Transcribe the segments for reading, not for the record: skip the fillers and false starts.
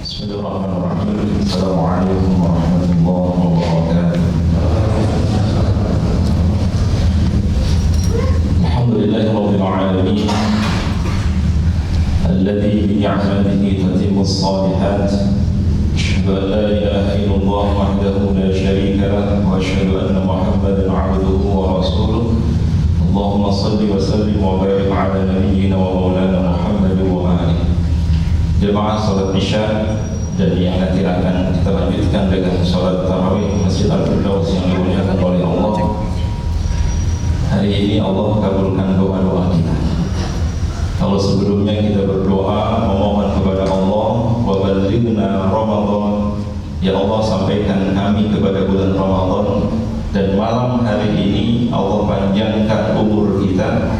Bismillahirrahmanirrahim. Assalamualaikum warahmatullahi wabarakatuh. Alhamdulillahirabbil alamin. Alladzi bi ni'matihi tatimmus shalihat. Asyhadu an la ilaha illallah wahdahu la syarika lah wa asyhadu anna Muhammadan 'abduhu wa rasuluh. Allahumma shalli wa sallim wa barik 'ala nabiyyina wa maulana Muhammad wa alihi. Jemaah salat Isya dan yang nanti akan kita lanjutkan dengan salat tarawih Masjid Al-Firdaus yang dimuliakan oleh Allah. Hari ini Allah kabulkan doa-doa kita. Kalau sebelumnya kita berdoa memohon kepada Allah, wa ballighna Ramadan, ya Allah sampaikan kami kepada bulan Ramadan, dan malam hari ini Allah panjangkan umur kita,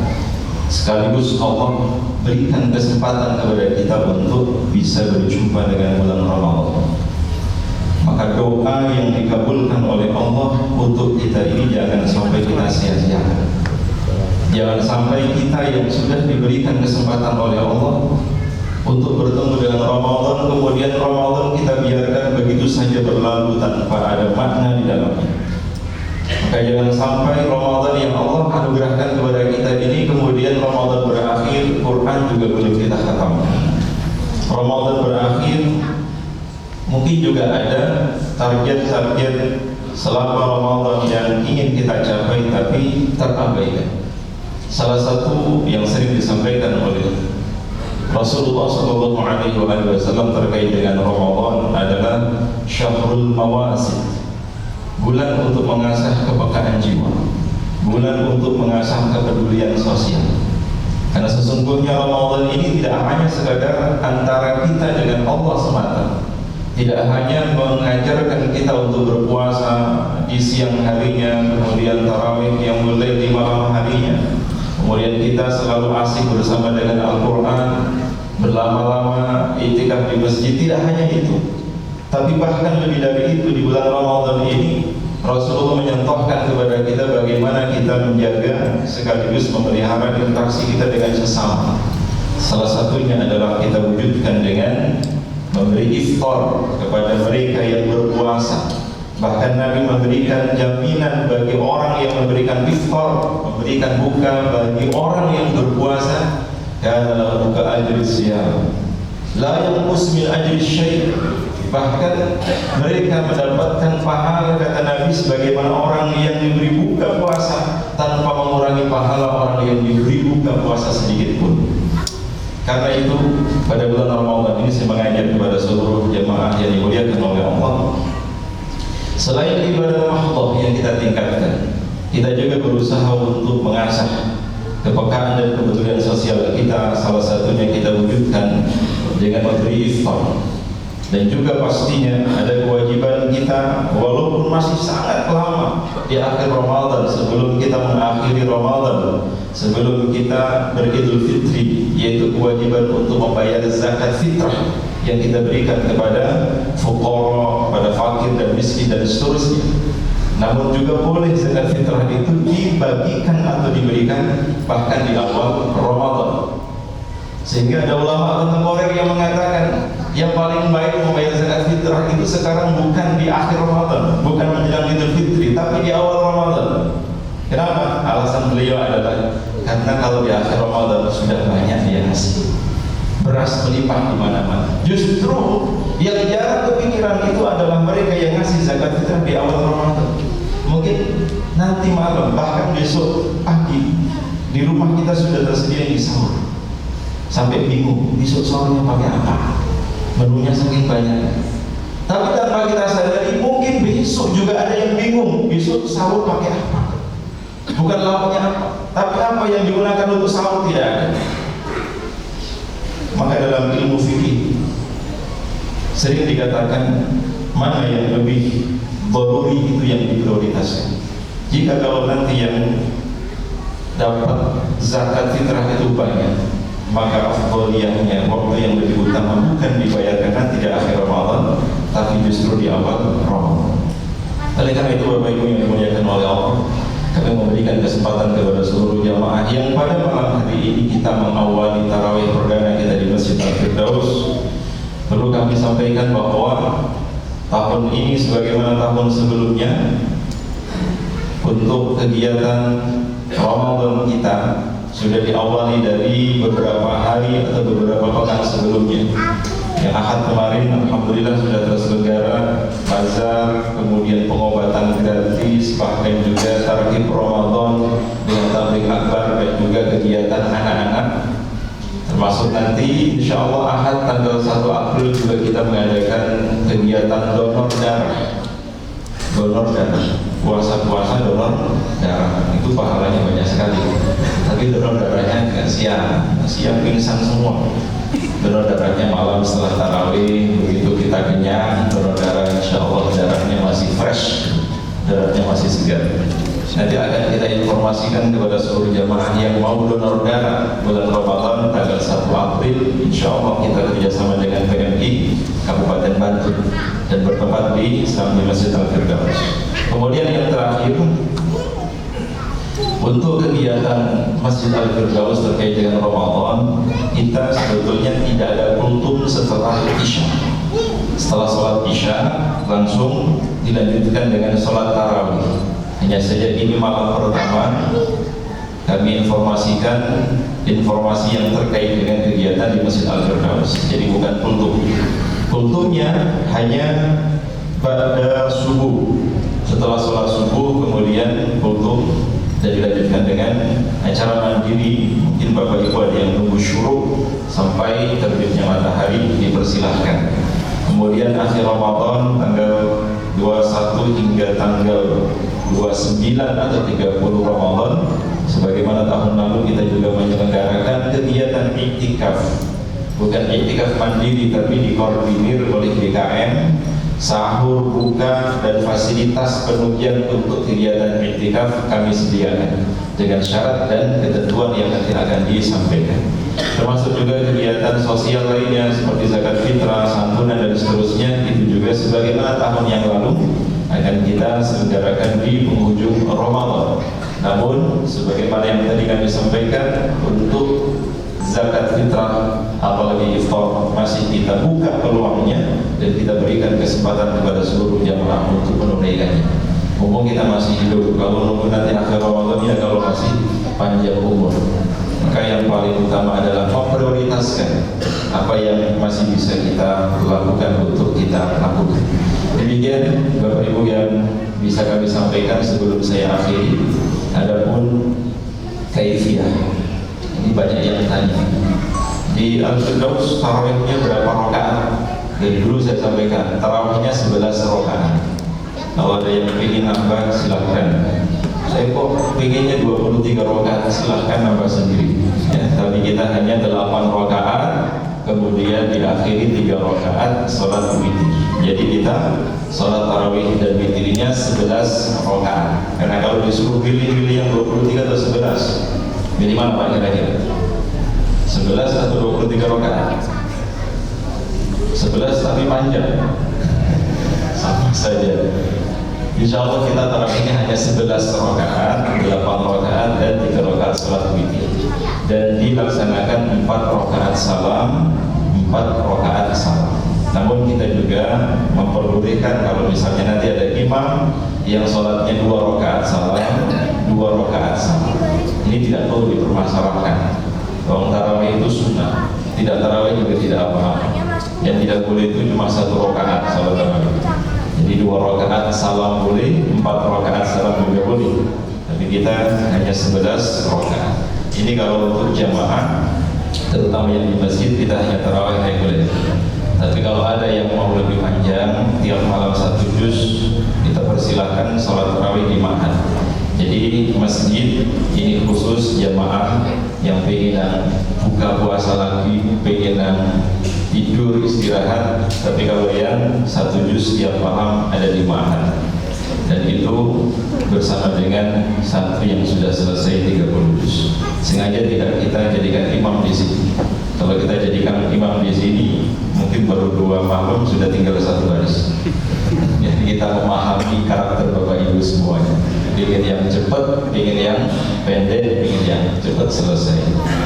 sekaligus Allah berikan kesempatan kepada kita untuk bisa berjumpa dengan bulan Ramadan. Maka doa yang dikabulkan oleh Allah untuk kita ini jangan sampai kita sia-siakan. Jangan sampai kita yang sudah diberikan kesempatan oleh Allah untuk bertemu dengan Ramadan, kemudian Ramadan kita biarkan begitu saja berlalu tanpa ada makna di dalamnya. Maka jangan sampai Ramadan yang Allah anugerahkan kepada kita ini kemudian Ramadan berakhir, Quran juga belum kita khatamkan. Ramadan berakhir, mungkin juga ada target-target selama Ramadan yang ingin kita capai tapi terabaikan. Salah satu yang sering disampaikan oleh Rasulullah SAW terkait dengan Ramadan adalah Syahrul Mawasid, bulan untuk mengasah kepekaan jiwa, bulan untuk mengasah kepedulian sosial. Karena sesungguhnya Ramadan ini tidak hanya sekadar antara kita dengan Allah semata, tidak hanya mengajarkan kita untuk berpuasa di siang harinya, kemudian tarawih yang mulai di malam harinya, kemudian kita selalu asik bersama dengan Al-Quran, berlama-lama iktikaf di masjid. Tidak hanya itu, tapi bahkan lebih dari itu, di bulan Ramadan ini Rasulullah menyentuhkan kepada kita bagaimana kita menjaga sekaligus memelihara interaksi kita dengan sesama. Salah satunya adalah kita wujudkan dengan memberi iftar kepada mereka yang berpuasa. Bahkan Nabi memberikan jaminan bagi orang yang memberikan iftar, memberikan buka bagi orang yang berpuasa, kana lahu ka ajri siyam la yanqus min ajri syai'. Bahkan mereka mendapatkan pahala, kata Nabi, sebagaimana orang yang diberi buka puasa tanpa mengurangi pahala orang yang diberi buka puasa sedikit pun. Karena itu pada bulan Ramadan ini saya mengajak kepada seluruh jemaah yang dimuliakan oleh Allah, selain ibadah mahdhah yang kita tingkatkan, kita juga berusaha untuk mengasah kepekaan dan kepedulian sosial kita. Salah satunya kita wujudkan dengan memberi iftar. Dan juga pastinya ada kewajiban kita, walaupun masih sangat lama di akhir Ramadan, sebelum kita mengakhiri Ramadan, sebelum kita beridul fitri, yaitu kewajiban untuk membayar zakat fitrah yang kita berikan kepada fuqara, pada fakir dan miskin dan seterusnya. Namun juga boleh zakat fitrah itu dibagikan atau diberikan bahkan di awal Ramadan. Sehingga ada ulama kontemporer yang mengatakan yang paling baik membayar zakat fitrah itu sekarang bukan di akhir Ramadan, bukan menjelang Idul Fitri, tapi di awal Ramadan. Kenapa? Alasan beliau adalah karena kalau di akhir Ramadan sudah banyak yang ngasih, beras melimpah di mana-mana. Justru yang jarang kepikiran itu adalah mereka yang ngasih zakat fitrah di awal Ramadan. Mungkin nanti malam, bahkan besok pagi di rumah kita sudah tersedia di sahur. Sampai bingung, besok sahurnya pakai apa? Menunya saking banyak. Tapi tanpa kita sadari, mungkin besok juga ada yang bingung, besok sahur pakai apa? Bukan lauknya apa, tapi apa yang digunakan untuk sahur tidak ada. Maka dalam ilmu fikih sering dikatakan mana yang lebih daruri itu yang diprioritaskan. Jika kalau nanti yang dapat zakat fitrah itu banyak, maka afdoliyahnya waktu yang lebih utama bukan dibayarkan nanti di akhir Ramadan, tapi justru di awal Ramadan. Oleh karena itu Bapak Ibu yang dimuliakan oleh Allah, kami memberikan kesempatan kepada seluruh jamaah yang pada malam hari ini kita mengawali tarawih perdana kita di Masjid Al-Firdaus. Perlu kami sampaikan bahwa tahun ini sebagaimana tahun sebelumnya, untuk kegiatan Ramadan kita sudah diawali dari beberapa hari atau beberapa pekan sebelumnya. Yang Ahad kemarin alhamdulillah sudah terselenggara bazar, kemudian pengobatan gratis, bahkan juga tarhib Ramadan dengan tabligh akbar dan juga kegiatan anak-anak. Termasuk nanti insya Allah Ahad tanggal 1 April juga kita mengadakan kegiatan donor darah. Donor darah, puasa-puasa donor darah, itu pahalanya banyak sekali. Tapi donor darahnya nggak siap pingsan semua. Donor darahnya malam setelah tarawih, begitu kita kenyang, donor darah insya Allah darahnya masih fresh, darahnya masih segar. Nanti akan kita informasikan kepada seluruh jamaah yang mau donor darah bulan Ramadan tanggal 1 April. Insya Allah kita kerjasama dengan PMI Kabupaten Bantul dan bertempat di Masjid Al-Firdaus. Kemudian yang terakhir, untuk kegiatan Masjid Al-Firdaus terkait dengan Ramadan, kita sebetulnya tidak ada kultum setelah Isya. Setelah sholat Isya langsung dilanjutkan dengan sholat tarawih. Hanya saja ini malam pertama kami informasikan informasi yang terkait dengan kegiatan di Masjid Al-Firdaus. Jadi bukan kultum. Kultumnya hanya pada subuh. Setelah sholat subuh kemudian kultum dan dilanjutkan dengan acara mandiri. Mungkin Bapak Ibu ada yang menunggu syuruk sampai terbitnya matahari, dipersilahkan. Kemudian akhir Ramadan tanggal 21 hingga tanggal 29 atau 30 Ramadan, sebagaimana tahun lalu kita juga menyelenggarakan kegiatan iktikaf. Bukan iktikaf mandiri, tapi dikoordinir oleh BKM. Sahur, buka, dan fasilitas penunjang untuk kegiatan iktikaf kami sediakan dengan syarat dan ketentuan yang nanti akan disampaikan. Termasuk juga kegiatan sosial lainnya seperti zakat fitrah, santunan, dan seterusnya. Itu juga sebagaimana tahun yang lalu akan kita selenggarakan di penghujung Ramadan. Namun sebagaimana yang tadi kami sampaikan, untuk zakat fitrah apalagi iftar masih kita buka peluangnya dan kita berikan kesempatan kepada seluruh jamaah untuk menunaikannya. Mumpung kita masih hidup, kalau nunggu nanti akhir Ramadan ya kalau masih panjang umur, maka yang paling utama adalah memprioritaskan apa yang masih bisa kita lakukan untuk kita lakukan. Demikian Bapak Ibu yang bisa kami sampaikan sebelum saya akhiri. Adapun kaifiyah, ini banyak yang tanya. Di Al-Firdaus tarawihnya berapa rakaat? Dari dulu saya sampaikan tarawihnya 11 rakaat. Kalau ada yang ingin nambah silahkan. Saya kok pengennya 23 rakaat, silahkan nambah sendiri. Ya, tapi kita hanya 8 rakaat, kemudian diakhiri 3 rakaat sholat witir. Jadi kita sholat tarawih dan witirnya 11 rakaat. Karena kalau disuruh pilih-pilih yang 23 atau 11, pilih mana Pak kira-kira? 11 atau 23 rakaat? 11 tapi panjang, sama saja. Insya Allah kita tarawihnya hanya 11 rakaat, 8 rakaat dan 3 rakaat sholat witir. Dan dilaksanakan 4 rakaat salam, 4 rakaat salam. Namun kita juga memperbolehkan kalau misalnya nanti ada imam yang sholatnya 2 rakaat salam, 2 rakaat salam. Ini tidak perlu dipermasalahkan. Kalau tarawih itu sunnah, tidak tarawih juga tidak apa-apa. Yang tidak boleh itu cuma 1 rakaat salat tarawih. Jadi 2 rakaat salam boleh, 4 rakaat salam juga boleh. Tapi kita hanya 11 rakaat. Ini kalau untuk jamaah, terutama yang di masjid, kita hanya tarawih reguler. Tapi kalau ada yang mau lebih panjang, tiap malam 1 juz, kita persilahkan sholat tarawih di ma'had. Jadi masjid ini khusus jamaah yang pengen buka puasa lagi, pengen tidur istirahat. Tapi kalau yang 1 juz tiap malam ada di ma'had, dan itu bersama dengan santri yang sudah selesai 30 juz. Sengaja tidak kita jadikan imam di sini. Kalau kita jadikan imam di sini, mungkin baru 2 malam sudah tinggal 1 baris. Jadi kita memahami karakter Bapak Ibu semuanya. Ingin yang cepat, ingin yang pendek, ingin yang cepat selesai.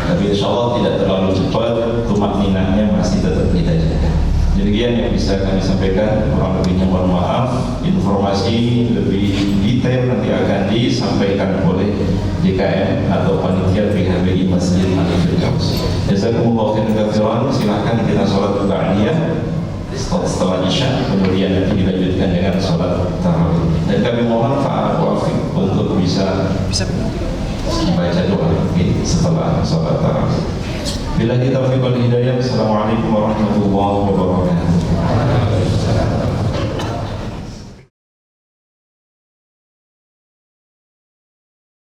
Tapi insya Allah tidak terlalu cepat, tumakninahnya masih tetap kita jaga. Demikian yang bisa kami sampaikan, kurang lebihnya mohon maaf. Informasi lebih detail nanti akan disampaikan oleh JKM atau panitia PHBI Masjid Al-Firdaus. Jazakumullah khairan katsiran. Silakan kita sholat ba'diyah setelah Isya, kemudian nanti dilanjutkan dengan sholat tarawih. Dan kami mohon Pak Wafik untuk bisa baca doa setelah sholat tarawih. Billahi taufiq wal hidayah. Assalamualaikum warahmatullahi wabarakatuh.